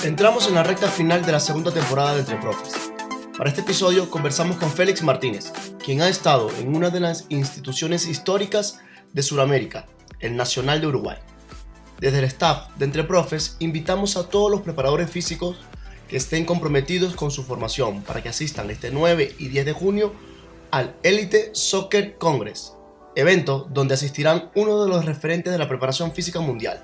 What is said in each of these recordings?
Entramos en la recta final de la segunda temporada de Entre Profes. Para este episodio conversamos con Félix Martínez, quien ha estado en una de las instituciones históricas de Sudamérica, el Nacional de Uruguay. Desde el staff de Entre Profes invitamos a todos los preparadores físicos que estén comprometidos con su formación para que asistan este 9 y 10 de junio al Elite Soccer Congress, evento donde asistirán uno de los referentes de la preparación física mundial,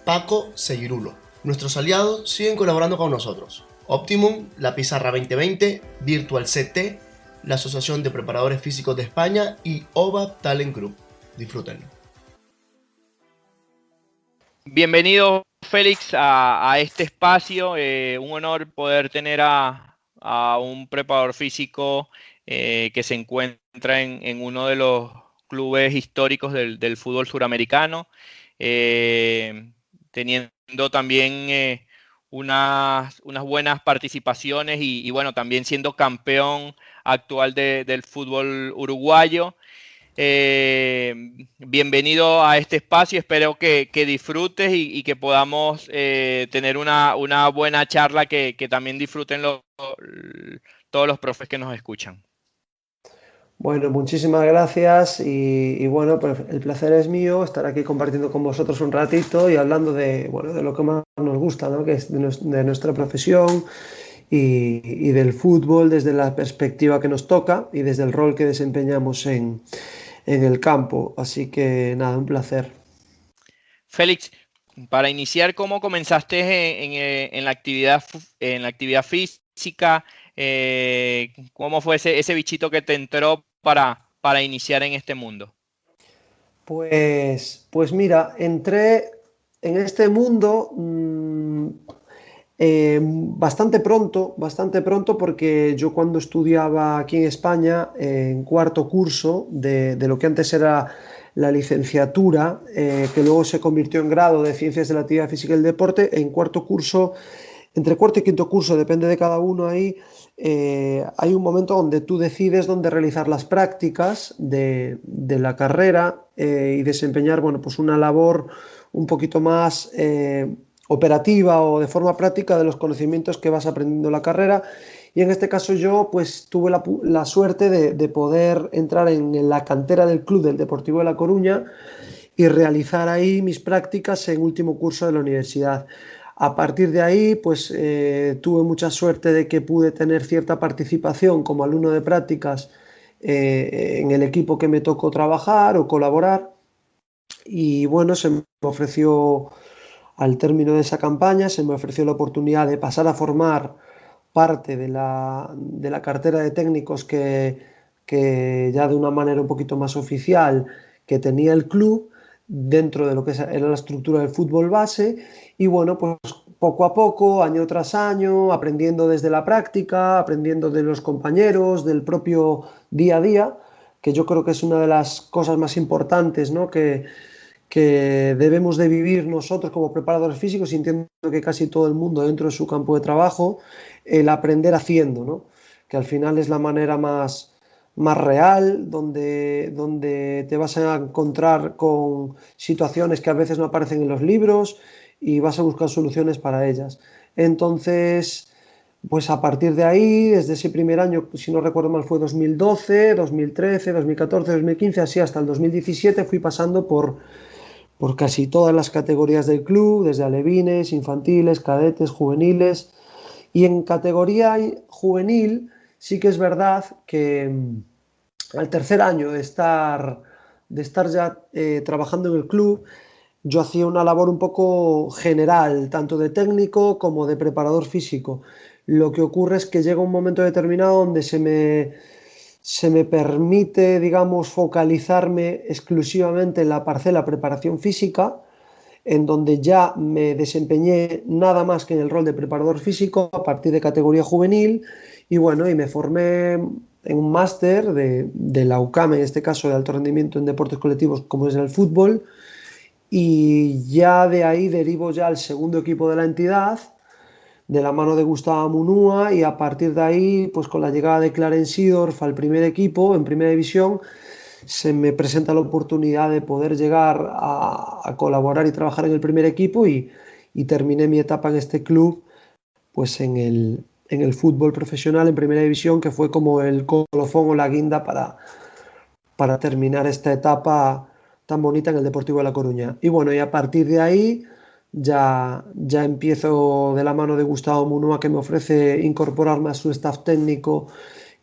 Paco Seguirulo. Nuestros aliados siguen colaborando con nosotros: Optimum, La Pizarra 2020, Virtual CT, la Asociación de Preparadores Físicos de España y OVA Talent Group. Disfrútenlo. Bienvenido, Félix, a este espacio. Un honor poder tener a un preparador físico que se encuentra en uno de los clubes históricos del fútbol suramericano, teniendo también unas buenas participaciones y bueno, también siendo campeón actual del fútbol uruguayo. Bienvenido a este espacio, espero que disfrutes y que podamos tener una buena charla que también disfruten todos los profes que nos escuchan. Bueno, muchísimas gracias y bueno, pues el placer es mío estar aquí compartiendo con vosotros un ratito y hablando de lo que más nos gusta, ¿no? Que es de nuestra profesión y del fútbol desde la perspectiva que nos toca y desde el rol que desempeñamos en el campo. Así que nada, un placer. Félix, para iniciar, ¿cómo comenzaste en la actividad física? ¿Cómo fue ese bichito que te entró para iniciar en este mundo? Pues mira, entré en este mundo bastante pronto, porque yo cuando estudiaba aquí en España, en cuarto curso de lo que antes era la licenciatura, que luego se convirtió en grado de Ciencias de la Actividad Física y el Deporte, en cuarto curso, entre cuarto y quinto curso, depende de cada uno ahí, hay un momento donde tú decides dónde realizar las prácticas de la carrera y desempeñar, bueno, pues una labor un poquito más operativa o de forma práctica de los conocimientos que vas aprendiendo en la carrera. Y en este caso yo pues tuve la suerte de poder entrar en la cantera del Club del Deportivo de La Coruña y realizar ahí mis prácticas en último curso de la universidad. A partir de ahí, pues tuve mucha suerte de que pude tener cierta participación como alumno de prácticas en el equipo que me tocó trabajar o colaborar. Y bueno, se me ofreció, al término de esa campaña, se me ofreció la oportunidad de pasar a formar parte de la cartera de técnicos que ya de una manera un poquito más oficial que tenía el club dentro de lo que era la estructura del fútbol base. Y bueno, pues poco a poco, año tras año, aprendiendo desde la práctica, aprendiendo de los compañeros, del propio día a día, que yo creo que es una de las cosas más importantes, ¿no? que debemos de vivir nosotros como preparadores físicos, sintiendo que casi todo el mundo dentro de su campo de trabajo, el aprender haciendo, ¿no? Que al final es la manera más real, donde te vas a encontrar con situaciones que a veces no aparecen en los libros y vas a buscar soluciones para ellas. Entonces, pues a partir de ahí, desde ese primer año, si no recuerdo mal, fue 2012, 2013, 2014, 2015, así hasta el 2017, fui pasando por casi todas las categorías del club, desde alevines, infantiles, cadetes, juveniles. Y en categoría juvenil sí que es verdad que al tercer año de estar ya trabajando en el club, yo hacía una labor un poco general, tanto de técnico como de preparador físico. Lo que ocurre es que llega un momento determinado donde se me permite, digamos, focalizarme exclusivamente en la parcela preparación física, en donde ya me desempeñé nada más que en el rol de preparador físico a partir de categoría juvenil. Y bueno, y me formé en un máster de la UCAM, en este caso de alto rendimiento en deportes colectivos como es el fútbol, y ya de ahí derivo ya al segundo equipo de la entidad, de la mano de Gustavo Munúa, y a partir de ahí, pues con la llegada de Clarence Seedorf al primer equipo, en primera división, se me presenta la oportunidad de poder llegar a colaborar y trabajar en el primer equipo y terminé mi etapa en este club pues en el fútbol profesional en primera división, que fue como el colofón o la guinda para terminar esta etapa tan bonita en el Deportivo de La Coruña. Y bueno, y a partir de ahí ya empiezo de la mano de Gustavo Munua, que me ofrece incorporarme a su staff técnico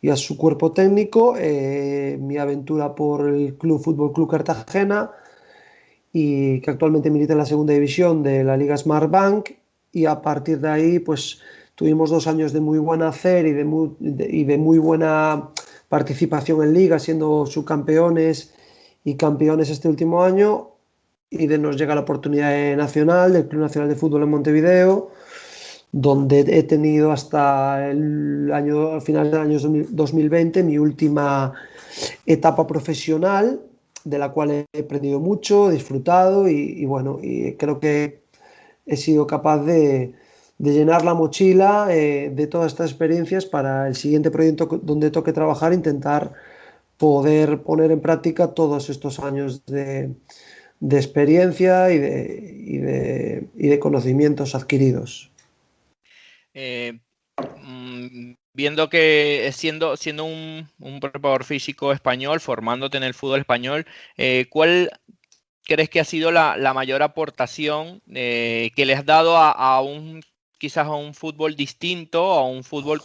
y a su cuerpo técnico, mi aventura por el Club Fútbol Club Cartagena, y que actualmente milita en la segunda división de la Liga Smartbank, y a partir de ahí pues tuvimos 2 años de muy buen hacer y de muy buena participación en Liga, siendo subcampeones y campeones este último año, y nos llega la oportunidad nacional del Club Nacional de Fútbol en Montevideo, donde he tenido hasta al final del año 2020 mi última etapa profesional, de la cual he aprendido mucho, disfrutado y bueno, y creo que he sido capaz de llenar la mochila de todas estas experiencias para el siguiente proyecto donde toque trabajar, intentar poder poner en práctica todos estos años de experiencia y de conocimientos adquiridos. Viendo que siendo un preparador físico español, formándote en el fútbol español, ¿cuál crees que ha sido la mayor aportación que le has dado quizás a un fútbol distinto, a un fútbol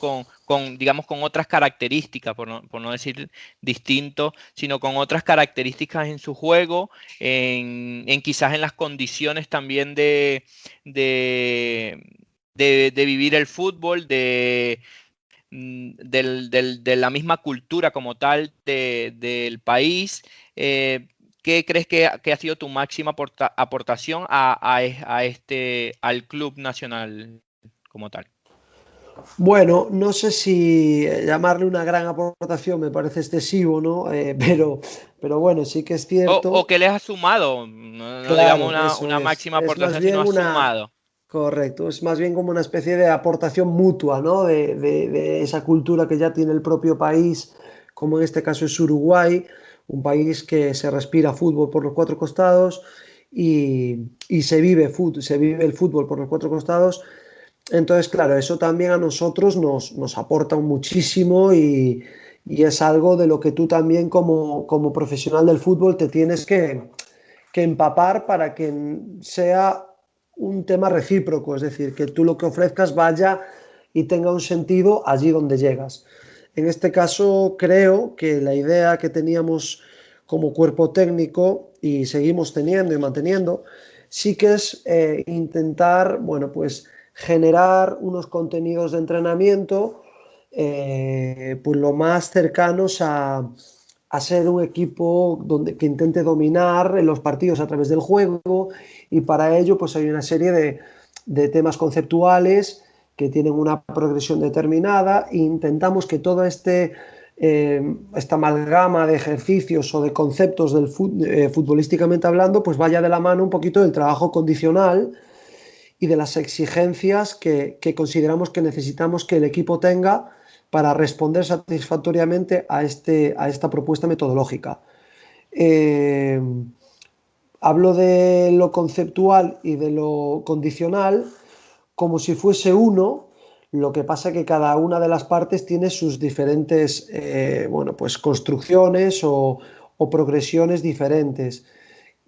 digamos, con otras características, por no decir distinto, sino con otras características en su juego, quizás en las condiciones también de vivir el fútbol, de la misma cultura como tal del país? ¿Qué crees que ha sido tu máxima aportación al Club Nacional como tal? Bueno, no sé si llamarle una gran aportación me parece excesivo, ¿no? Pero bueno, sí que es O cierto. que les has sumado, no digamos Claro, eso una es. máxima Es más aportación, sino bien has sumado. correcto, es más bien como una especie de aportación mutua, ¿no? De esa cultura que ya tiene el propio país, como en este caso es Uruguay, un país que se respira fútbol por los cuatro costados y se vive el fútbol por los cuatro costados. Entonces, claro, eso también a nosotros nos aporta muchísimo y es algo de lo que tú también como profesional del fútbol te tienes que empapar para que sea un tema recíproco, es decir, que tú lo que ofrezcas vaya y tenga un sentido allí donde llegas. En este caso, creo que la idea que teníamos como cuerpo técnico y seguimos teniendo y manteniendo, sí que es intentar, bueno, pues generar unos contenidos de entrenamiento pues lo más cercanos a ser un equipo que intente dominar los partidos a través del juego, y para ello pues hay una serie de temas conceptuales que tienen una progresión determinada e intentamos que toda esta amalgama de ejercicios o de conceptos futbolísticamente hablando pues vaya de la mano un poquito del trabajo condicional y de las exigencias que consideramos que necesitamos que el equipo tenga para responder satisfactoriamente a esta propuesta metodológica. Eh, Hablo de lo conceptual y de lo condicional como si fuese uno, lo que pasa que cada una de las partes tiene sus diferentes bueno, pues construcciones o progresiones diferentes.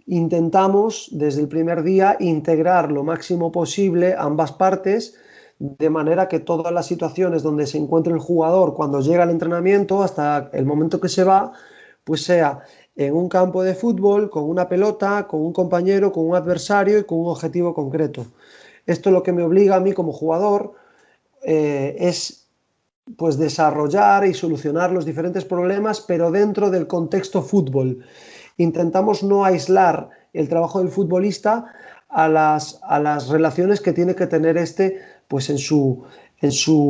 Intentamos desde el primer día integrar lo máximo posible ambas partes, de manera que todas las situaciones donde se encuentre el jugador cuando llega al entrenamiento hasta el momento que se va, pues sea en un campo de fútbol, con una pelota, con un compañero, con un adversario y con un objetivo concreto. Esto lo que me obliga a mí como jugador es pues desarrollar y solucionar los diferentes problemas, pero dentro del contexto fútbol. Intentamos no aislar el trabajo del futbolista a las relaciones que tiene que tener pues en su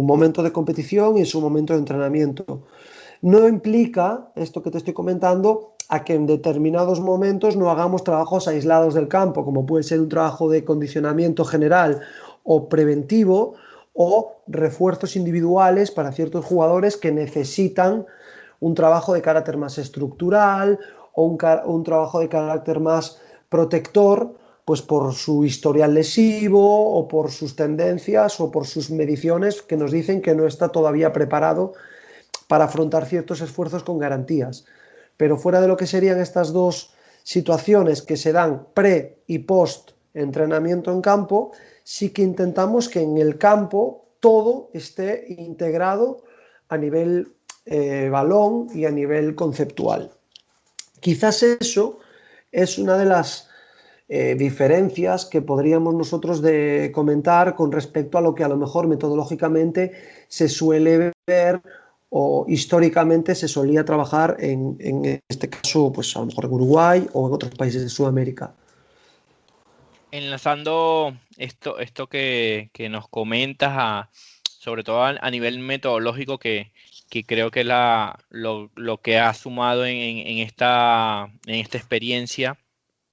momento de competición y en su momento de entrenamiento. No implica, esto que te estoy comentando, a que en determinados momentos no hagamos trabajos aislados del campo, como puede ser un trabajo de condicionamiento general o preventivo, o refuerzos individuales para ciertos jugadores que necesitan un trabajo de carácter más estructural o un trabajo de carácter más protector pues por su historial lesivo o por sus tendencias o por sus mediciones que nos dicen que no está todavía preparado para afrontar ciertos esfuerzos con garantías. Pero fuera de lo que serían estas dos situaciones que se dan pre y post entrenamiento en campo, sí que intentamos que en el campo todo esté integrado a nivel balón y a nivel conceptual. Quizás eso es una de las diferencias que podríamos nosotros de comentar con respecto a lo que a lo mejor metodológicamente se suele ver o históricamente se solía trabajar en este caso, pues a lo mejor en Uruguay o en otros países de Sudamérica. Enlazando esto que nos comentas, sobre todo a nivel metodológico, que creo que es lo que has sumado en esta experiencia.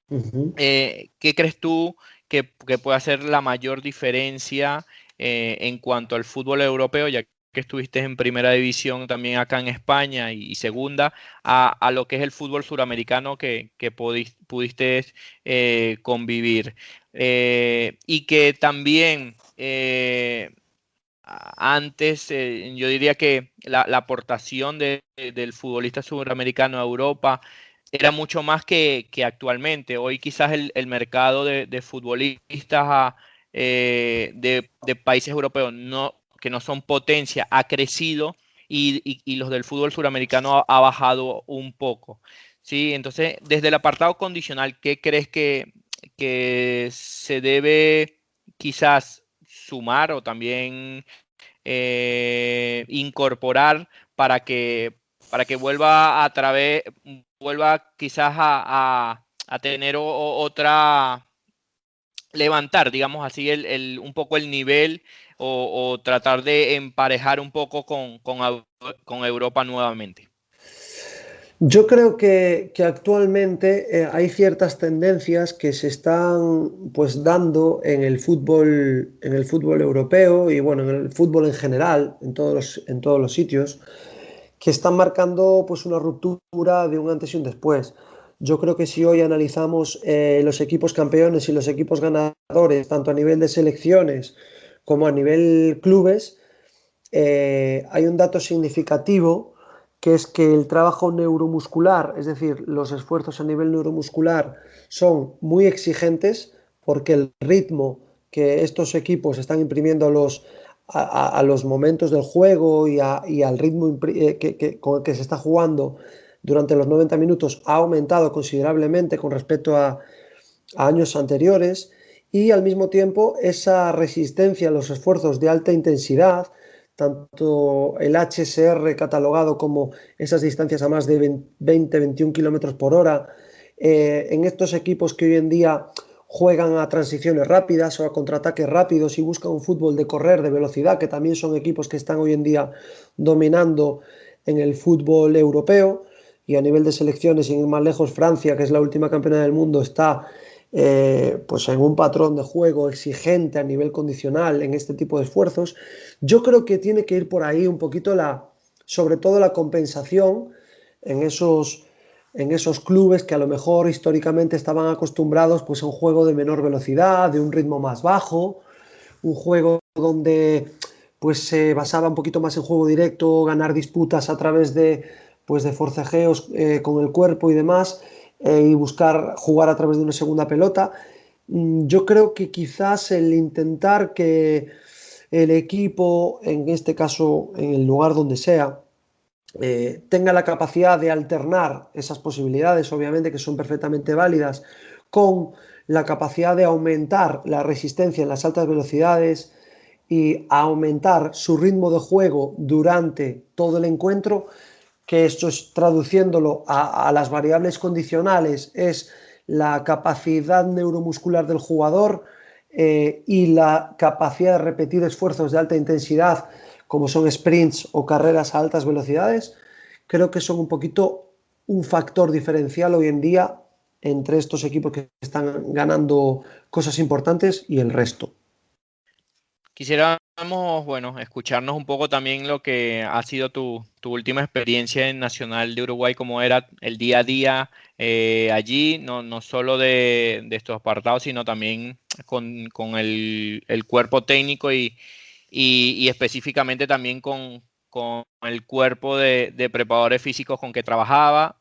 ¿Qué crees tú que puede hacer la mayor diferencia en cuanto al fútbol europeo, ya que estuviste en primera división también acá en España y segunda, a lo que es el fútbol suramericano que pudiste convivir? Y que también antes, yo diría que la aportación del futbolista suramericano a Europa era mucho más que actualmente. Hoy quizás el mercado de futbolistas de países europeos que no son potencia ha crecido y los del fútbol suramericano ha bajado un poco. ¿Sí? Entonces, desde el apartado condicional, ¿qué crees que se debe quizás sumar o también incorporar para que vuelva quizás a tener otra, levantar, digamos así, un poco el nivel o tratar de emparejar un poco con Europa nuevamente? Yo creo que actualmente hay ciertas tendencias que se están pues dando en el fútbol europeo y bueno, en el fútbol en general, en todos los sitios, que están marcando pues una ruptura de un antes y un después. Yo creo que si hoy analizamos los equipos campeones y los equipos ganadores, tanto a nivel de selecciones como a nivel clubes, hay un dato significativo que es que el trabajo neuromuscular, es decir, los esfuerzos a nivel neuromuscular son muy exigentes porque el ritmo que estos equipos están imprimiendo a los momentos del juego y al ritmo con el que se está jugando durante los 90 minutos ha aumentado considerablemente con respecto a años anteriores y al mismo tiempo esa resistencia a los esfuerzos de alta intensidad, tanto el HSR catalogado como esas distancias a más de 20-21 kilómetros por hora, en estos equipos que hoy en día juegan a transiciones rápidas o a contraataques rápidos y buscan un fútbol de correr, de velocidad, que también son equipos que están hoy en día dominando en el fútbol europeo. Y a nivel de selecciones, sin ir más lejos, Francia, que es la última campeona del mundo, está pues en un patrón de juego exigente a nivel condicional en este tipo de esfuerzos. Yo creo que tiene que ir por ahí un poquito sobre todo la compensación en esos clubes que a lo mejor históricamente estaban acostumbrados pues, a un juego de menor velocidad, de un ritmo más bajo, un juego donde pues, se basaba un poquito más en juego directo, ganar disputas a través pues, de forcejeos con el cuerpo y demás, y buscar jugar a través de una segunda pelota. Yo creo que quizás el intentar que el equipo, en este caso en el lugar donde sea, tenga la capacidad de alternar esas posibilidades, obviamente que son perfectamente válidas, con la capacidad de aumentar la resistencia en las altas velocidades y aumentar su ritmo de juego durante todo el encuentro, que esto es traduciéndolo a las variables condicionales, es la capacidad neuromuscular del jugador y la capacidad de repetir esfuerzos de alta intensidad, como son sprints o carreras a altas velocidades, creo que son un poquito un factor diferencial hoy en día entre estos equipos que están ganando cosas importantes y el resto. Quisiera bueno, escucharnos un poco también lo que ha sido tu última experiencia en Nacional de Uruguay, cómo era el día a día allí, no solo de estos apartados, sino también con el cuerpo técnico y específicamente también con el cuerpo de preparadores físicos con que trabajaba,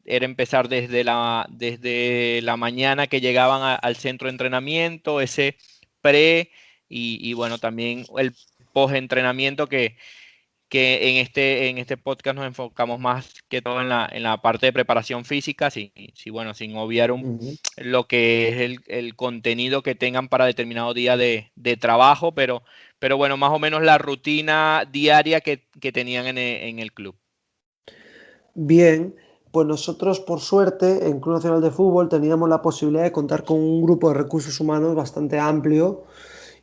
era empezar desde la mañana que llegaban al centro de entrenamiento, ese pre y bueno, también el post-entrenamiento que en este podcast nos enfocamos más que todo en la parte de preparación física, bueno, sin obviar Ujú. lo que es el contenido que tengan para determinado día de trabajo, pero bueno, más o menos la rutina diaria que tenían en el club. Bien, pues nosotros por suerte en Club Nacional de Fútbol teníamos la posibilidad de contar con un grupo de recursos humanos bastante amplio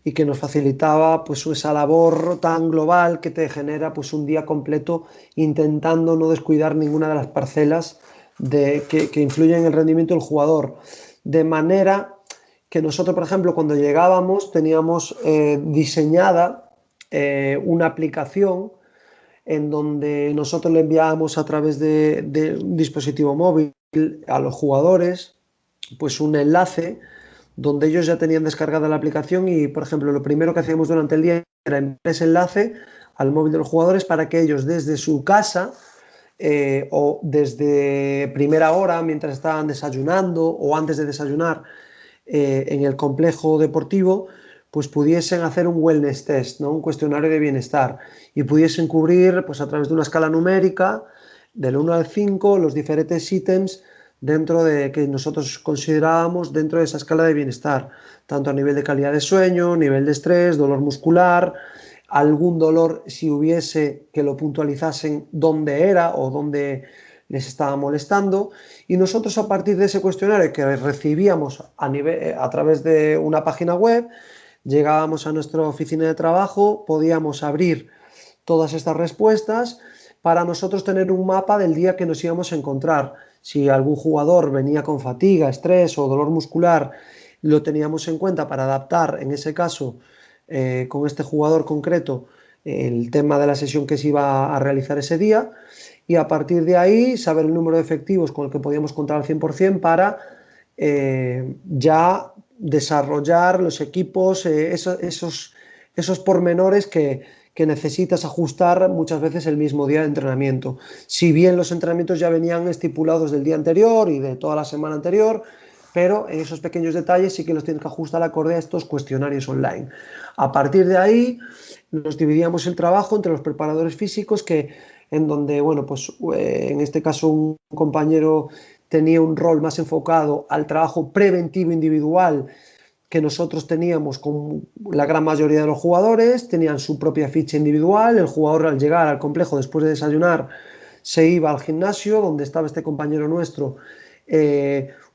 y que nos facilitaba pues esa labor tan global que te genera pues un día completo intentando no descuidar ninguna de las parcelas que influyen en el rendimiento del jugador. De manera que nosotros, por ejemplo, cuando llegábamos teníamos diseñada una aplicación en donde nosotros le enviábamos a través de un dispositivo móvil a los jugadores pues un enlace donde ellos ya tenían descargada la aplicación y, por ejemplo, lo primero que hacíamos durante el día era enviar ese enlace al móvil de los jugadores para que ellos desde su casa o desde primera hora, mientras estaban desayunando o antes de desayunar en el complejo deportivo, pues pudiesen hacer un wellness test, ¿no? Un cuestionario de bienestar y pudiesen cubrir pues, a través de una escala numérica del 1 al 5 los diferentes ítems dentro de que nosotros considerábamos dentro de esa escala de bienestar, tanto a nivel de calidad de sueño, nivel de estrés, dolor muscular, algún dolor si hubiese que lo puntualizasen dónde era o dónde les estaba molestando y nosotros a partir de ese cuestionario que recibíamos a través de una página web, llegábamos a nuestra oficina de trabajo, podíamos abrir todas estas respuestas para nosotros tener un mapa del día que nos íbamos a encontrar. Si algún jugador venía con fatiga, estrés o dolor muscular, lo teníamos en cuenta para adaptar, en ese caso, con este jugador concreto, el tema de la sesión que se iba a realizar ese día y a partir de ahí saber el número de efectivos con el que podíamos contar al 100% para ya desarrollar los equipos, esos pormenores que necesitas ajustar muchas veces el mismo día de entrenamiento. Si bien los entrenamientos ya venían estipulados del día anterior y de toda la semana anterior, pero en esos pequeños detalles sí que los tienes que ajustar acorde a estos cuestionarios online. A partir de ahí nos dividíamos el trabajo entre los preparadores físicos en donde, bueno, pues en este caso un compañero tenía un rol más enfocado al trabajo preventivo individual que nosotros teníamos con la gran mayoría de los jugadores, tenían su propia ficha individual, el jugador al llegar al complejo después de desayunar se iba al gimnasio donde estaba este compañero nuestro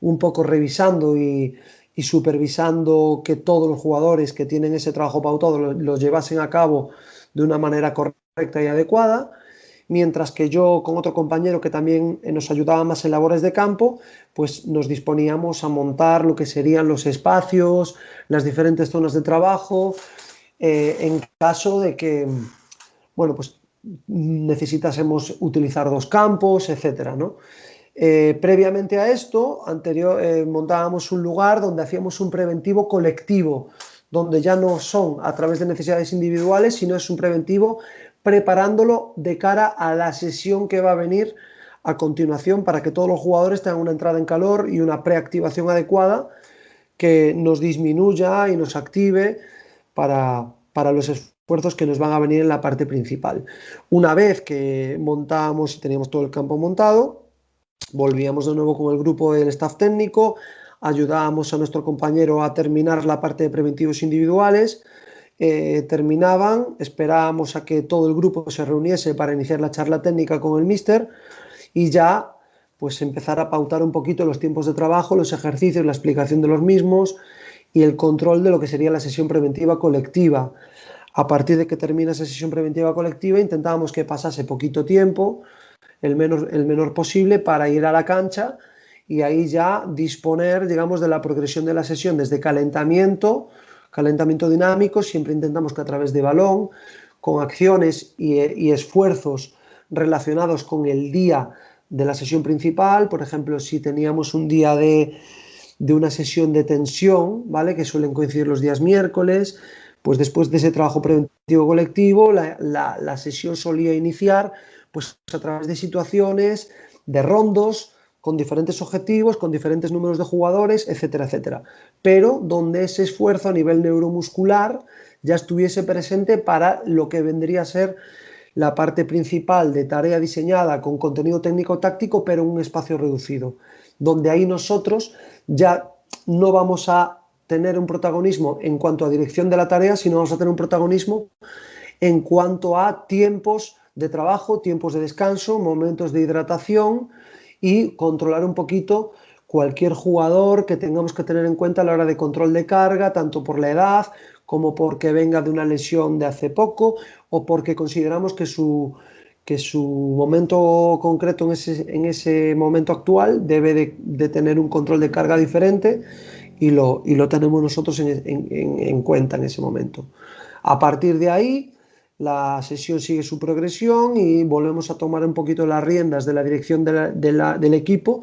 un poco revisando y supervisando que todos los jugadores que tienen ese trabajo pautado lo llevasen a cabo de una manera correcta y adecuada, mientras que yo con otro compañero que también nos ayudaba más en labores de campo, pues nos disponíamos a montar lo que serían los espacios, las diferentes zonas de trabajo, en caso de que, bueno, pues necesitásemos utilizar dos campos, etcétera, ¿no? Previamente a esto, montábamos un lugar donde hacíamos un preventivo colectivo, donde ya no son a través de necesidades individuales, sino es un preventivo preparándolo de cara a la sesión que va a venir a continuación para que todos los jugadores tengan una entrada en calor y una preactivación adecuada que nos disminuya y nos active para los esfuerzos que nos van a venir en la parte principal. Una vez que montábamos y teníamos todo el campo montado, volvíamos de nuevo con el grupo del staff técnico, ayudábamos a nuestro compañero a terminar la parte de preventivos individuales, terminaban, esperábamos a que todo el grupo se reuniese para iniciar la charla técnica con el míster y ya pues empezar a pautar un poquito los tiempos de trabajo, los ejercicios, la explicación de los mismos y el control de lo que sería la sesión preventiva colectiva. A partir de que termina esa sesión preventiva colectiva intentábamos que pasase poquito tiempo, el menor posible, para ir a la cancha y ahí ya disponer, digamos, de la progresión de la sesión desde calentamiento, Calentamiento dinámico, siempre intentamos que a través de balón, con acciones y esfuerzos relacionados con el día de la sesión principal. Por ejemplo, si teníamos un día de una sesión de tensión, ¿vale? Que suelen coincidir los días miércoles, pues después de ese trabajo preventivo colectivo, la sesión solía iniciar pues a través de situaciones, de rondos, con diferentes objetivos, con diferentes números de jugadores, etcétera, etcétera. Pero donde ese esfuerzo a nivel neuromuscular ya estuviese presente para lo que vendría a ser la parte principal de tarea diseñada con contenido técnico-táctico, pero en un espacio reducido, donde ahí nosotros ya no vamos a tener un protagonismo en cuanto a dirección de la tarea, sino vamos a tener un protagonismo en cuanto a tiempos de trabajo, tiempos de descanso, momentos de hidratación y controlar un poquito cualquier jugador que tengamos que tener en cuenta a la hora de control de carga, tanto por la edad como porque venga de una lesión de hace poco o porque consideramos que su momento concreto en ese momento actual debe de tener un control de carga diferente y lo tenemos nosotros en cuenta en ese momento. A partir de ahí, la sesión sigue su progresión y volvemos a tomar un poquito las riendas de la dirección del equipo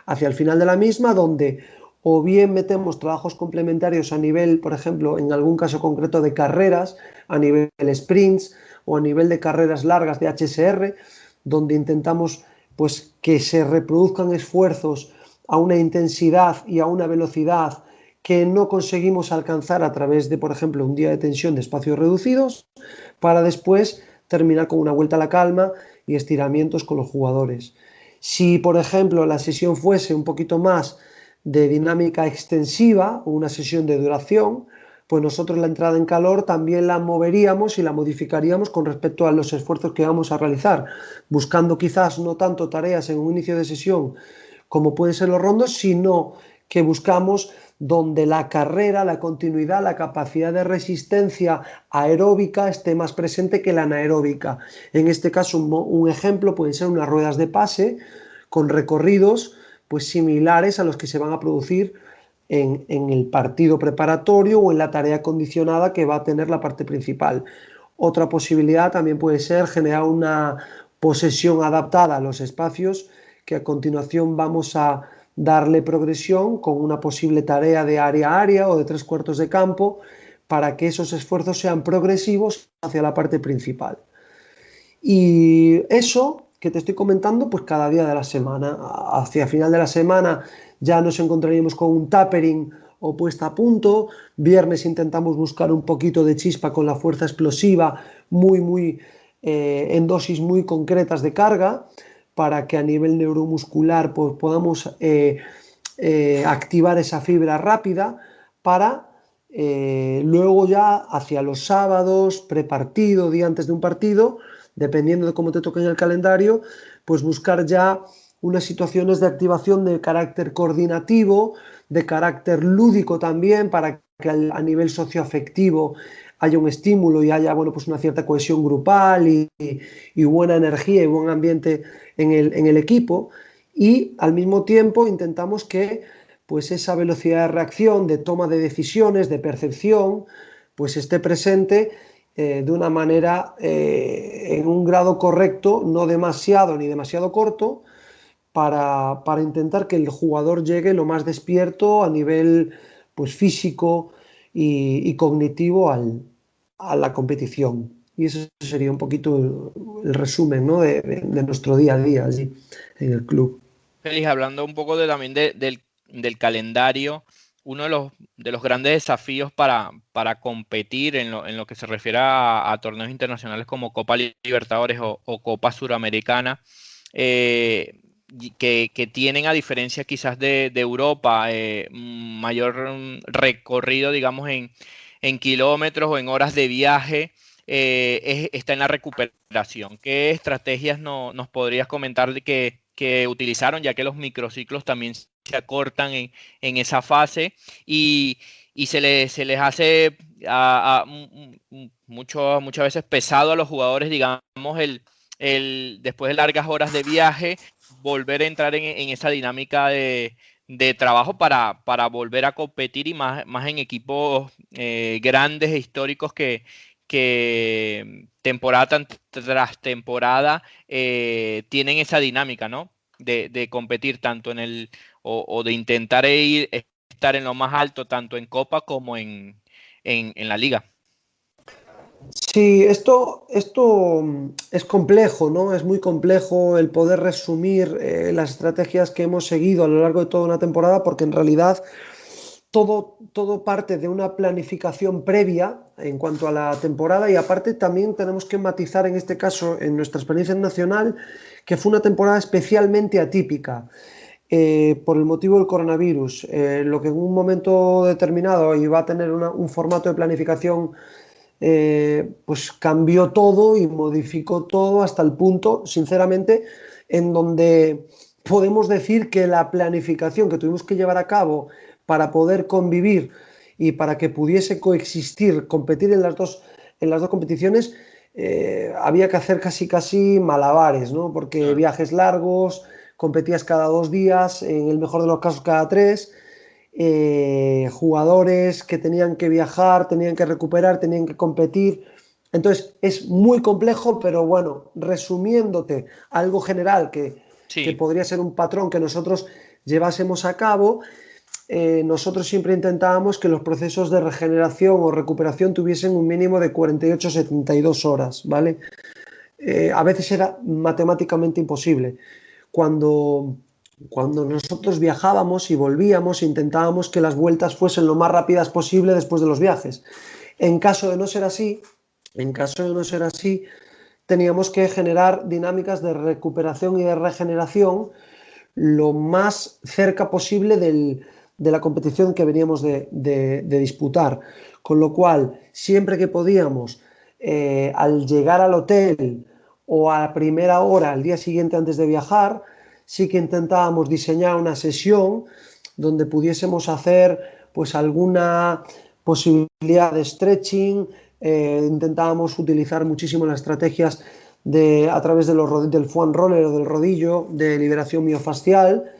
hacia el final de la misma, donde o bien metemos trabajos complementarios a nivel, por ejemplo, en algún caso concreto de carreras, a nivel sprints o a nivel de carreras largas de HSR, donde intentamos pues, que se reproduzcan esfuerzos a una intensidad y a una velocidad que no conseguimos alcanzar a través de, por ejemplo, un día de tensión de espacios reducidos, para después terminar con una vuelta a la calma y estiramientos con los jugadores. Si, por ejemplo, la sesión fuese un poquito más de dinámica extensiva o una sesión de duración, pues nosotros la entrada en calor también la moveríamos y la modificaríamos con respecto a los esfuerzos que vamos a realizar, buscando quizás no tanto tareas en un inicio de sesión como pueden ser los rondos, sino que buscamos donde la carrera, la continuidad, la capacidad de resistencia aeróbica esté más presente que la anaeróbica. En este caso, un ejemplo pueden ser unas ruedas de pase con recorridos pues, similares a los que se van a producir en el partido preparatorio o en la tarea condicionada que va a tener la parte principal. Otra posibilidad también puede ser generar una posesión adaptada a los espacios, que a continuación vamos a darle progresión con una posible tarea de área a área o de 3/4 de campo para que esos esfuerzos sean progresivos hacia la parte principal. Y eso que te estoy comentando, pues cada día de la semana. Hacia final de la semana ya nos encontraríamos con un tapering o puesta a punto. Viernes intentamos buscar un poquito de chispa con la fuerza explosiva en dosis muy concretas de carga, para que a nivel neuromuscular pues, podamos activar esa fibra rápida para luego ya hacia los sábados, prepartido, día antes de un partido, dependiendo de cómo te toque en el calendario, pues buscar ya unas situaciones de activación de carácter coordinativo, de carácter lúdico también, para que a nivel socioafectivo haya un estímulo y haya bueno, pues una cierta cohesión grupal y buena energía y buen ambiente en el equipo. Y al mismo tiempo intentamos que pues esa velocidad de reacción, de toma de decisiones, de percepción, pues esté presente de una manera en un grado correcto, no demasiado ni demasiado corto, para intentar que el jugador llegue lo más despierto a nivel pues, físico y cognitivo a la competición. Y eso sería un poquito el resumen, ¿no? de nuestro día a día allí en el club. Félix, hablando un poco también del calendario, uno de los grandes desafíos para competir en lo que se refiere a torneos internacionales como Copa Libertadores o Copa Suramericana, que tienen, a diferencia quizás de Europa, mayor recorrido, digamos, en kilómetros o en horas de viaje, está en la recuperación. ¿Qué estrategias nos podrías comentar de que utilizaron, ya que los microciclos también se acortan en esa fase y se les hace muchas veces pesado a los jugadores, digamos, después de largas horas de viaje, volver a entrar en esa dinámica de trabajo para volver a competir y más en equipos grandes e históricos que temporada tras temporada tienen esa dinámica, ¿no? De competir tanto en o de intentar estar en lo más alto, tanto en Copa como en la Liga. Sí, esto es complejo, ¿no? Es muy complejo el poder resumir las estrategias que hemos seguido a lo largo de toda una temporada, porque en realidad todo parte de una planificación previa en cuanto a la temporada, y aparte también tenemos que matizar en este caso, en nuestra experiencia nacional, que fue una temporada especialmente atípica. Por el motivo del coronavirus, lo que en un momento determinado iba a tener un formato de planificación, pues cambió todo y modificó todo hasta el punto, sinceramente, en donde podemos decir que la planificación que tuvimos que llevar a cabo para poder convivir y para que pudiese coexistir, competir en las dos competiciones, había que hacer casi malabares, ¿no? Porque Claro. viajes largos, competías cada 2 días, en el mejor de los casos cada 3, jugadores que tenían que viajar, tenían que recuperar, tenían que competir. Entonces es muy complejo, pero bueno, resumiéndote algo general que Sí, podría ser un patrón que nosotros llevásemos a cabo, nosotros siempre intentábamos que los procesos de regeneración o recuperación tuviesen un mínimo de 48-72 horas, ¿vale? A veces era matemáticamente imposible. Cuando, cuando nosotros viajábamos y volvíamos, intentábamos que las vueltas fuesen lo más rápidas posible después de los viajes. En caso de no ser así, en caso de no ser así, teníamos que generar dinámicas de recuperación y de regeneración lo más cerca posible de la competición que veníamos de disputar. Con lo cual, siempre que podíamos, al llegar al hotel o a la primera hora, al día siguiente antes de viajar, sí que intentábamos diseñar una sesión donde pudiésemos hacer pues alguna posibilidad de stretching, intentábamos utilizar muchísimo las estrategias a través del foam roller o del rodillo de liberación miofascial,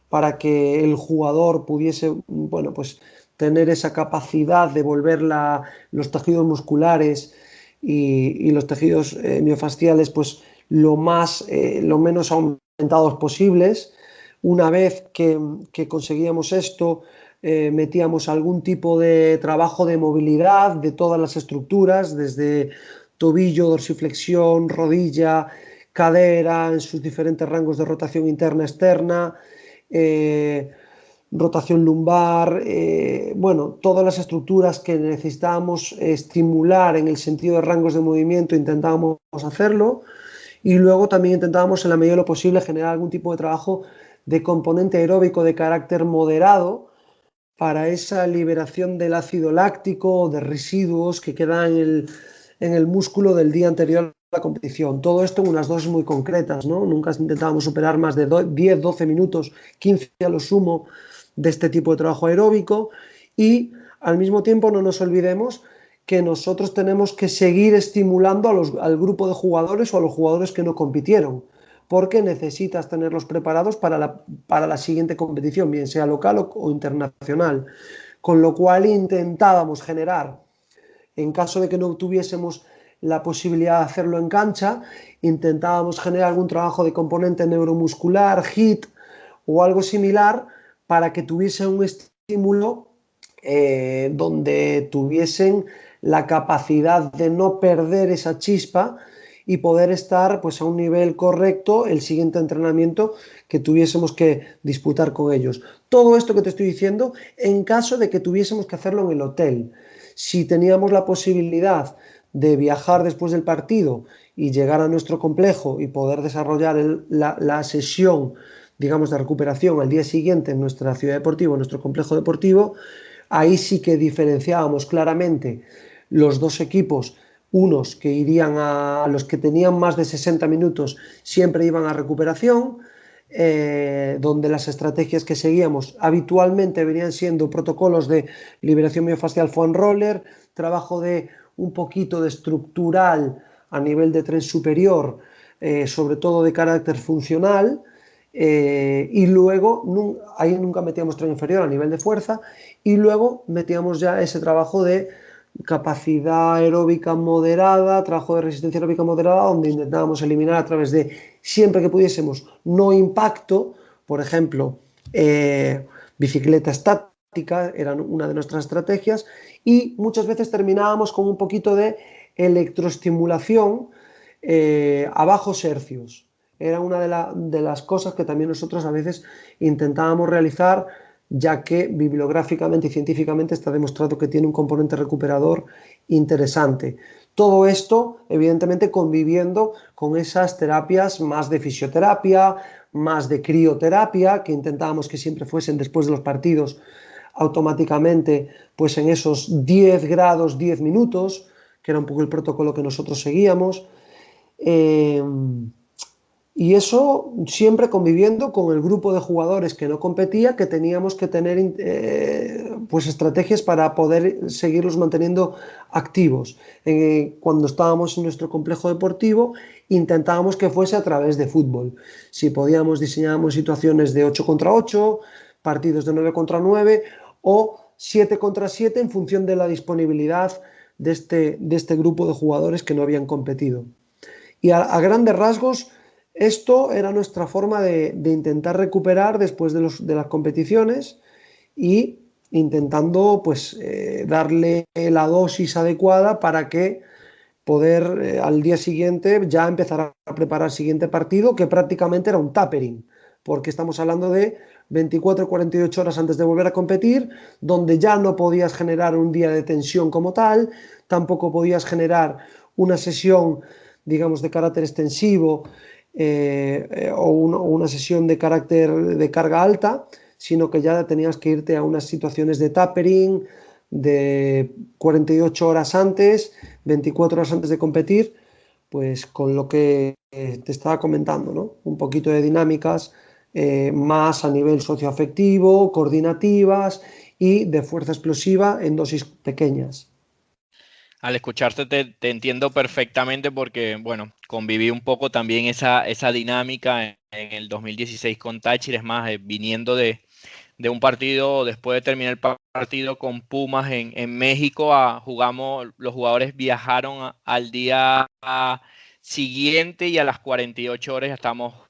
para que el jugador pudiese, bueno, pues tener esa capacidad de volver los tejidos musculares y los tejidos miofasciales pues lo menos aumentados posibles. Una vez que conseguíamos esto, metíamos algún tipo de trabajo de movilidad de todas las estructuras, desde tobillo, dorsiflexión, rodilla, cadera, en sus diferentes rangos de rotación interna, externa, eh, rotación lumbar, bueno, todas las estructuras que necesitábamos estimular en el sentido de rangos de movimiento, intentábamos hacerlo. Y luego también intentábamos, en la medida de lo posible, generar algún tipo de trabajo de componente aeróbico de carácter moderado para esa liberación del ácido láctico o de residuos que quedan en el músculo del día anterior a la competición. Todo esto en unas dosis muy concretas, ¿no? Nunca intentábamos superar más de 10, 12 minutos, 15 a lo sumo, de este tipo de trabajo aeróbico. Y al mismo tiempo no nos olvidemos que nosotros tenemos que seguir estimulando al grupo de jugadores o a los jugadores que no compitieron, porque necesitas tenerlos preparados para la siguiente competición, bien sea local o internacional. Con lo cual intentábamos generar, en caso de que no tuviésemos la posibilidad de hacerlo en cancha, intentábamos generar algún trabajo de componente neuromuscular, HIIT o algo similar, para que tuviesen un estímulo donde tuviesen la capacidad de no perder esa chispa y poder estar pues a un nivel correcto el siguiente entrenamiento que tuviésemos que disputar con ellos. Todo esto que te estoy diciendo en caso de que tuviésemos que hacerlo en el hotel. Si teníamos la posibilidad de viajar después del partido y llegar a nuestro complejo y poder desarrollar la sesión, digamos, de recuperación al día siguiente en nuestra ciudad deportiva, en nuestro complejo deportivo, ahí sí que diferenciábamos claramente los dos equipos. Unos que irían a los que tenían más de 60 minutos, siempre iban a recuperación, donde las estrategias que seguíamos habitualmente venían siendo protocolos de liberación miofascial foam roller, trabajo de un poquito de estructural a nivel de tren superior, sobre todo de carácter funcional, Y luego ahí nunca metíamos tren inferior a nivel de fuerza, y luego metíamos ya ese trabajo de capacidad aeróbica moderada, trabajo de resistencia aeróbica moderada, donde intentábamos eliminar a través de, siempre que pudiésemos, no impacto, por ejemplo, bicicleta estática, era una de nuestras estrategias, y muchas veces terminábamos con un poquito de electroestimulación a bajos hercios. Era una de las cosas que también nosotros a veces intentábamos realizar, ya que bibliográficamente y científicamente está demostrado que tiene un componente recuperador interesante. Todo esto, evidentemente, conviviendo con esas terapias más de fisioterapia, más de crioterapia, que intentábamos que siempre fuesen después de los partidos automáticamente, pues en esos 10 grados, 10 minutos, que era un poco el protocolo que nosotros seguíamos. Y eso siempre conviviendo con el grupo de jugadores que no competía, que teníamos que tener pues estrategias para poder seguirlos manteniendo activos. Cuando estábamos en nuestro complejo deportivo, intentábamos que fuese a través de fútbol. Si podíamos, diseñábamos situaciones de 8 contra 8, partidos de 9 contra 9 o 7 contra 7 en función de la disponibilidad de este grupo de jugadores que no habían competido. Y a grandes rasgos, esto era nuestra forma de intentar recuperar después de las competiciones, y intentando pues darle la dosis adecuada para que poder al día siguiente ya empezar a preparar el siguiente partido, que prácticamente era un tapering, porque estamos hablando de 24 o 48 horas antes de volver a competir, donde ya no podías generar un día de tensión como tal, tampoco podías generar una sesión, digamos, de carácter extensivo, o una sesión de carácter de carga alta, sino que ya tenías que irte a unas situaciones de tapering de 48 horas antes, 24 horas antes de competir, pues con lo que te estaba comentando, ¿no? Un poquito de dinámicas más a nivel socioafectivo, coordinativas y de fuerza explosiva en dosis pequeñas. Al escucharte te entiendo perfectamente porque, bueno, conviví un poco también esa dinámica en el 2016 con Táchira. Es más, viniendo de un partido, después de terminar el partido con Pumas en México, jugamos, los jugadores viajaron al día siguiente y a las 48 horas ya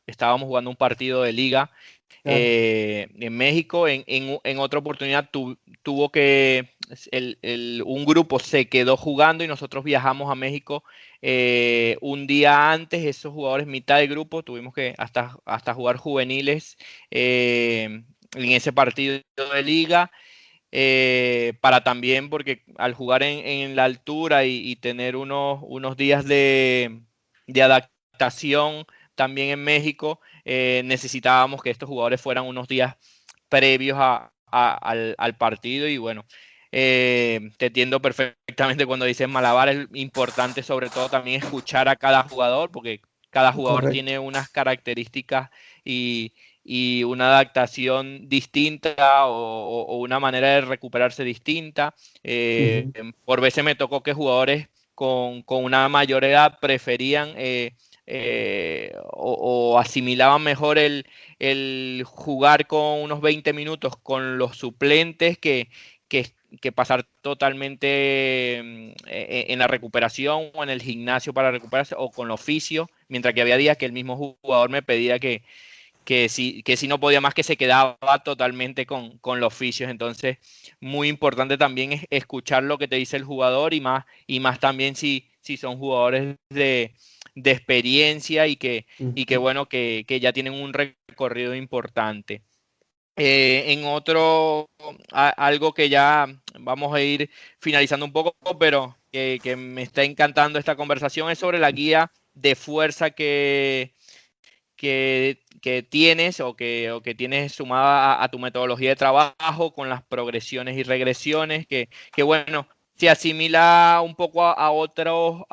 estábamos jugando un partido de liga Claro. en México. En otra oportunidad tuvo que, un grupo se quedó jugando y nosotros viajamos a México un día antes. Esos jugadores, mitad de grupo, tuvimos que hasta jugar juveniles en ese partido de liga. Para también, porque al jugar en la altura y tener unos días de adaptación también en México, necesitábamos que estos jugadores fueran unos días previos al partido. Y bueno, te entiendo perfectamente cuando dices Malabar. Es importante sobre todo también escuchar a cada jugador, porque cada jugador Correcto. tiene unas características y una adaptación distinta o una manera de recuperarse distinta. Uh-huh. Por veces me tocó que jugadores con una mayor edad preferían o asimilaban mejor el jugar con unos 20 minutos con los suplentes que pasar totalmente en la recuperación o en el gimnasio para recuperarse o con los fisios, mientras que había días que el mismo jugador me pedía que si no podía más, que se quedaba totalmente con los oficios. Entonces, muy importante también es escuchar lo que te dice el jugador, y más también si son jugadores de experiencia y que Uh-huh. bueno, que ya tienen un recorrido importante. Algo que ya vamos a ir finalizando un poco, pero que me está encantando esta conversación, es sobre la guía de fuerza que tienes o que tienes sumada a tu metodología de trabajo, con las progresiones y regresiones, que bueno, se asimila un poco a otros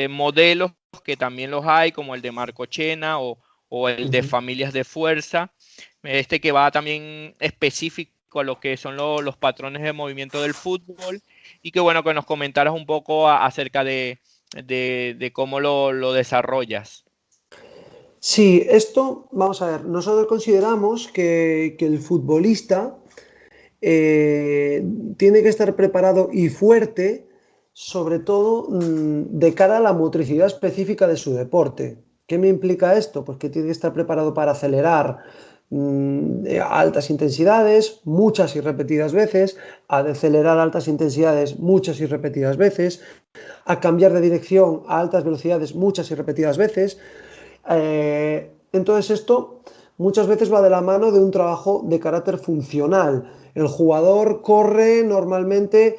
modelos que también los hay, como el de Marco Chena o el de Uh-huh. familias de fuerza, que va también específico a lo que son los patrones de movimiento del fútbol. Y que bueno, que nos comentaras un poco acerca de cómo lo desarrollas. Sí, esto, vamos a ver, nosotros consideramos que el futbolista eh, tiene que estar preparado y fuerte, sobre todo de cara a la motricidad específica de su deporte. ¿Qué me implica esto? Pues que tiene que estar preparado para acelerar a altas intensidades, muchas y repetidas veces, a decelerar a altas intensidades, muchas y repetidas veces, a cambiar de dirección a altas velocidades, muchas y repetidas veces. Entonces esto muchas veces va de la mano de un trabajo de carácter funcional. El jugador corre normalmente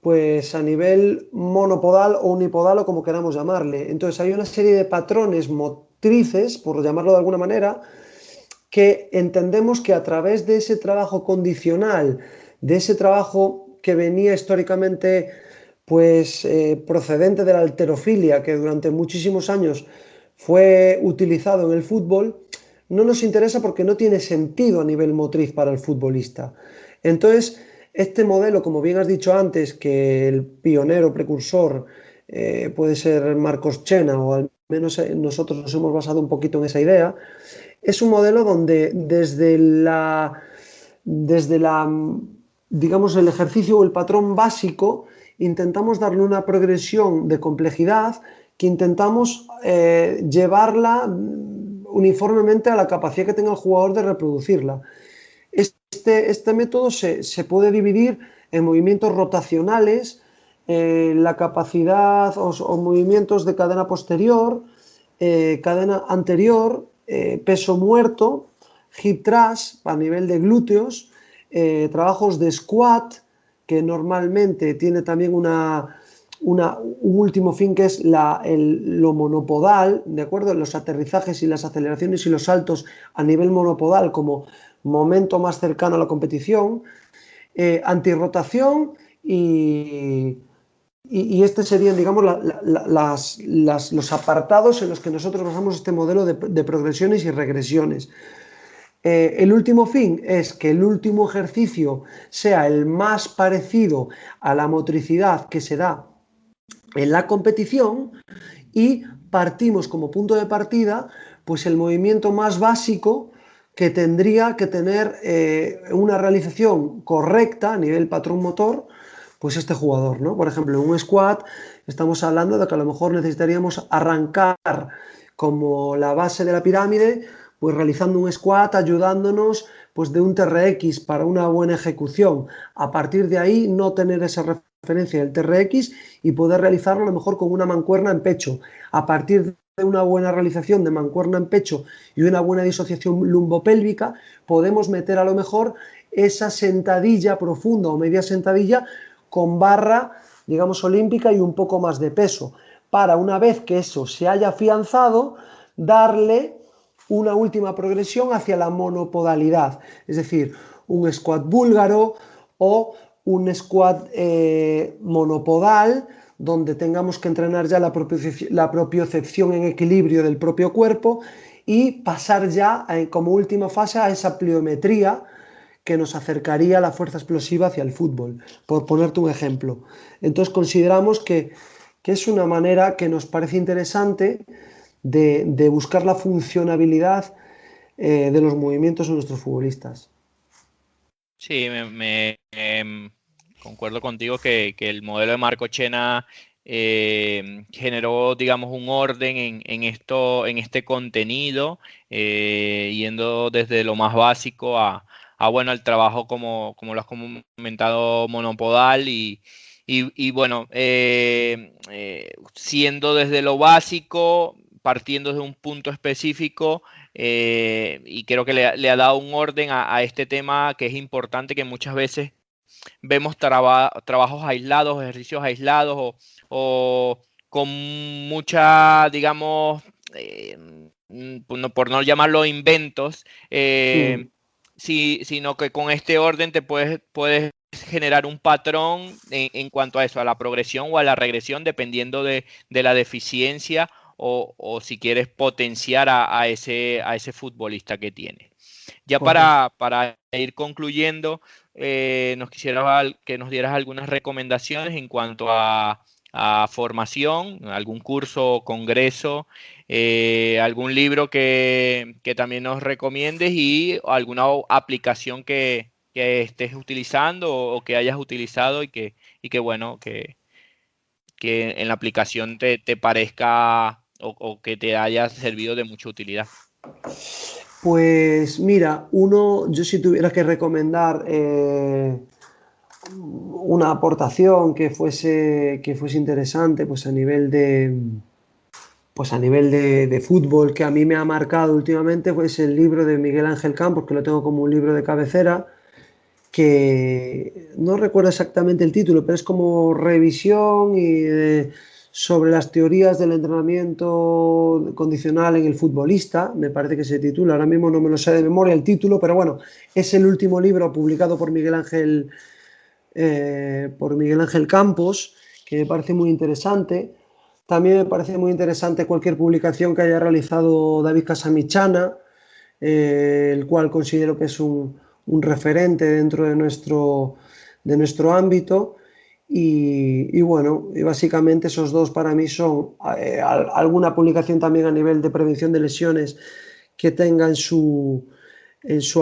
pues a nivel monopodal o unipodal o como queramos llamarle. Entonces hay una serie de patrones motrices, por llamarlo de alguna manera, que entendemos que a través de ese trabajo condicional, de ese trabajo que venía históricamente pues procedente de la halterofilia, que durante muchísimos años fue utilizado en el fútbol, no nos interesa porque no tiene sentido a nivel motriz para el futbolista. Entonces, este modelo, como bien has dicho antes, que el pionero, precursor, puede ser Marcos Chena, o al menos nosotros nos hemos basado un poquito en esa idea, es un modelo donde desde la, digamos, el ejercicio o el patrón básico, intentamos darle una progresión de complejidad que intentamos llevarla uniformemente a la capacidad que tenga el jugador de reproducirla. Este método se puede dividir en movimientos rotacionales, la capacidad o movimientos de cadena posterior, cadena anterior, peso muerto, hip thrust a nivel de glúteos, trabajos de squat, que normalmente tiene también un último fin que es lo monopodal, ¿de acuerdo? Los aterrizajes y las aceleraciones y los saltos a nivel monopodal como momento más cercano a la competición, antirrotación y este serían, digamos, los apartados en los que nosotros basamos este modelo de progresiones y regresiones. El último fin es que el último ejercicio sea el más parecido a la motricidad que se da en la competición y partimos como punto de partida pues el movimiento más básico que tendría que tener una realización correcta a nivel patrón motor pues este jugador, ¿no? Por ejemplo, en un squat estamos hablando de que a lo mejor necesitaríamos arrancar como la base de la pirámide, pues realizando un squat, ayudándonos pues de un TRX para una buena ejecución. A partir de ahí no tener esa referencia del TRX y poder realizarlo a lo mejor con una mancuerna en pecho. A partir de una buena realización de mancuerna en pecho y una buena disociación lumbopélvica, podemos meter a lo mejor esa sentadilla profunda o media sentadilla con barra, digamos, olímpica y un poco más de peso, para una vez que eso se haya afianzado, darle una última progresión hacia la monopodalidad, es decir, un squat búlgaro o un squat monopodal, donde tengamos que entrenar ya la propiocepción en equilibrio del propio cuerpo y pasar ya como última fase a esa pliometría que nos acercaría a la fuerza explosiva hacia el fútbol, por ponerte un ejemplo. Entonces consideramos que es una manera que nos parece interesante de buscar la funcionabilidad de los movimientos de nuestros futbolistas. Sí, concuerdo contigo que el modelo de Marco Chena generó, digamos, un orden en este contenido, yendo desde lo más básico bueno, al trabajo como lo has comentado, monopodal y bueno, siendo desde lo básico, partiendo de un punto específico. Y creo que le ha dado un orden a este tema que es importante, que muchas veces vemos trabajos aislados, ejercicios aislados o con mucha, digamos, por no llamarlo inventos, Mm, sino que con este orden te puedes generar un patrón en cuanto a eso, a la progresión o a la regresión, dependiendo de la deficiencia o si quieres potenciar a ese futbolista que tienes. Ya correcto. para ir concluyendo, nos quisiera que nos dieras algunas recomendaciones en cuanto a a formación, algún curso o congreso, algún libro que también nos recomiendes y alguna aplicación que estés utilizando o que hayas utilizado y que bueno, que en la aplicación te parezca o que te haya servido de mucha utilidad. Pues mira, yo si tuviera que recomendar una aportación que fuese interesante, pues a nivel de fútbol, que a mí me ha marcado últimamente, pues el libro de Miguel Ángel Campos, que lo tengo como un libro de cabecera, que no recuerdo exactamente el título, pero es como revisión sobre las teorías del entrenamiento condicional en el futbolista, me parece que se titula, ahora mismo no me lo sé de memoria el título, pero bueno, es el último libro publicado por Miguel Ángel Campos, que me parece muy interesante. También me parece muy interesante cualquier publicación que haya realizado David Casamichana, el cual considero que es un referente dentro de nuestro ámbito. Y bueno, y básicamente esos dos para mí son alguna publicación también a nivel de prevención de lesiones que tenga en su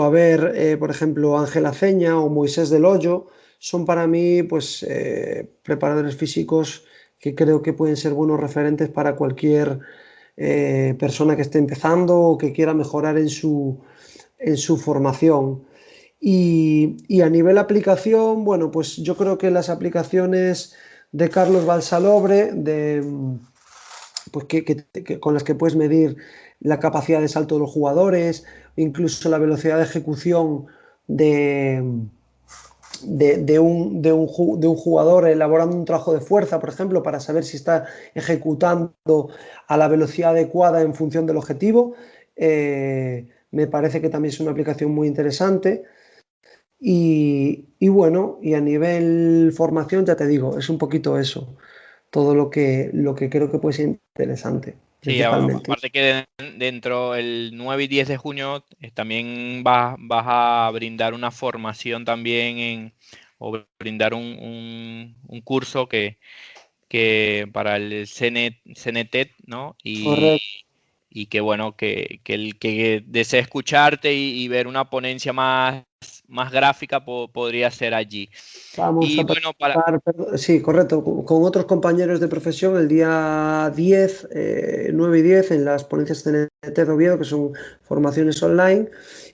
haber, por ejemplo, Ángel Aceña o Moisés del Hoyo, son para mí pues preparadores físicos que creo que pueden ser buenos referentes para cualquier persona que esté empezando o que quiera mejorar en su formación. Y a nivel aplicación, bueno, pues yo creo que las aplicaciones de Carlos Balsalobre, pues con las que puedes medir la capacidad de salto de los jugadores, incluso la velocidad de ejecución de, de un jugador elaborando un trabajo de fuerza, por ejemplo, para saber si está ejecutando a la velocidad adecuada en función del objetivo. Me parece que también es una aplicación muy interesante. Y bueno, y a nivel formación, ya te digo, es un poquito eso, todo lo que creo que puede ser interesante, Sí, principalmente. aparte que dentro el 9 y 10 de junio también vas a brindar una formación también o brindar un curso que para el CNTED, ¿no? Correcto. Y que bueno, que el que desee escucharte y ver una ponencia más gráfica podría ser allí. Vamos Y a bueno, participar, sí, correcto, con otros compañeros de profesión el día 10, 9 y 10 en las ponencias CNT de Oviedo, que son formaciones online.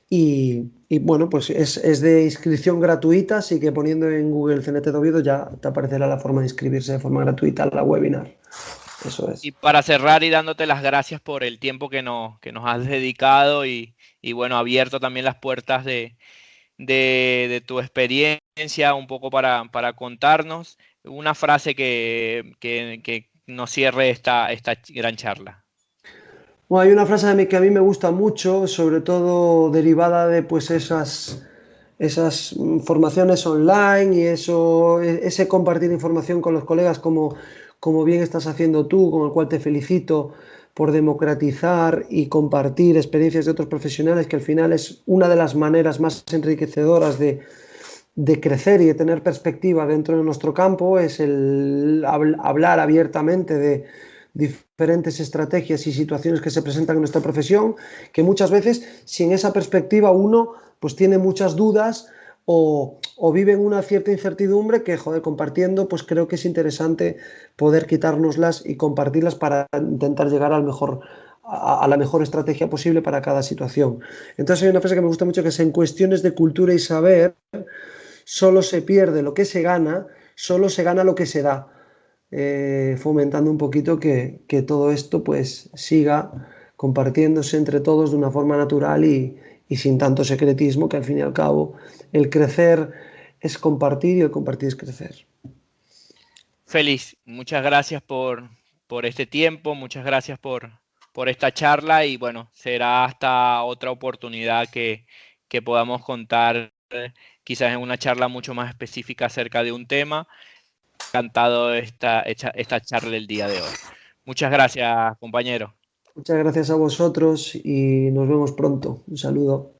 Y bueno, pues es de inscripción gratuita, así que poniendo en Google CNT de Oviedo ya te aparecerá la forma de inscribirse de forma gratuita a la webinar. Eso es. y para cerrar y dándote las gracias por el tiempo que nos has dedicado y bueno, abierto también las puertas de tu experiencia un poco para contarnos una frase que nos cierre esta gran charla. Bueno, hay una frase que a mí me gusta mucho, sobre todo derivada de pues esas formaciones online y ese compartir información con los colegas como bien estás haciendo tú, con el cual te felicito por democratizar y compartir experiencias de otros profesionales, que al final es una de las maneras más enriquecedoras de crecer y de tener perspectiva dentro de nuestro campo, es el hablar abiertamente de diferentes estrategias y situaciones que se presentan en nuestra profesión, que muchas veces sin esa perspectiva uno pues tiene muchas dudas o vive en una cierta incertidumbre que, joder, compartiendo, pues creo que es interesante poder quitárnoslas y compartirlas para intentar llegar a la mejor estrategia posible para cada situación. Entonces hay una frase que me gusta mucho, que es: en cuestiones de cultura y saber solo se pierde lo que se gana, solo se gana lo que se da. Fomentando un poquito que todo esto pues siga compartiéndose entre todos de una forma natural y sin tanto secretismo, que al fin y al cabo el crecer es compartir y el compartir es crecer. Félix, muchas gracias por este tiempo, muchas gracias por esta charla y bueno, será hasta otra oportunidad que podamos contar quizás en una charla mucho más específica acerca de un tema. Encantado esta charla el día de hoy. Muchas gracias, compañero. Muchas gracias a vosotros y nos vemos pronto. Un saludo.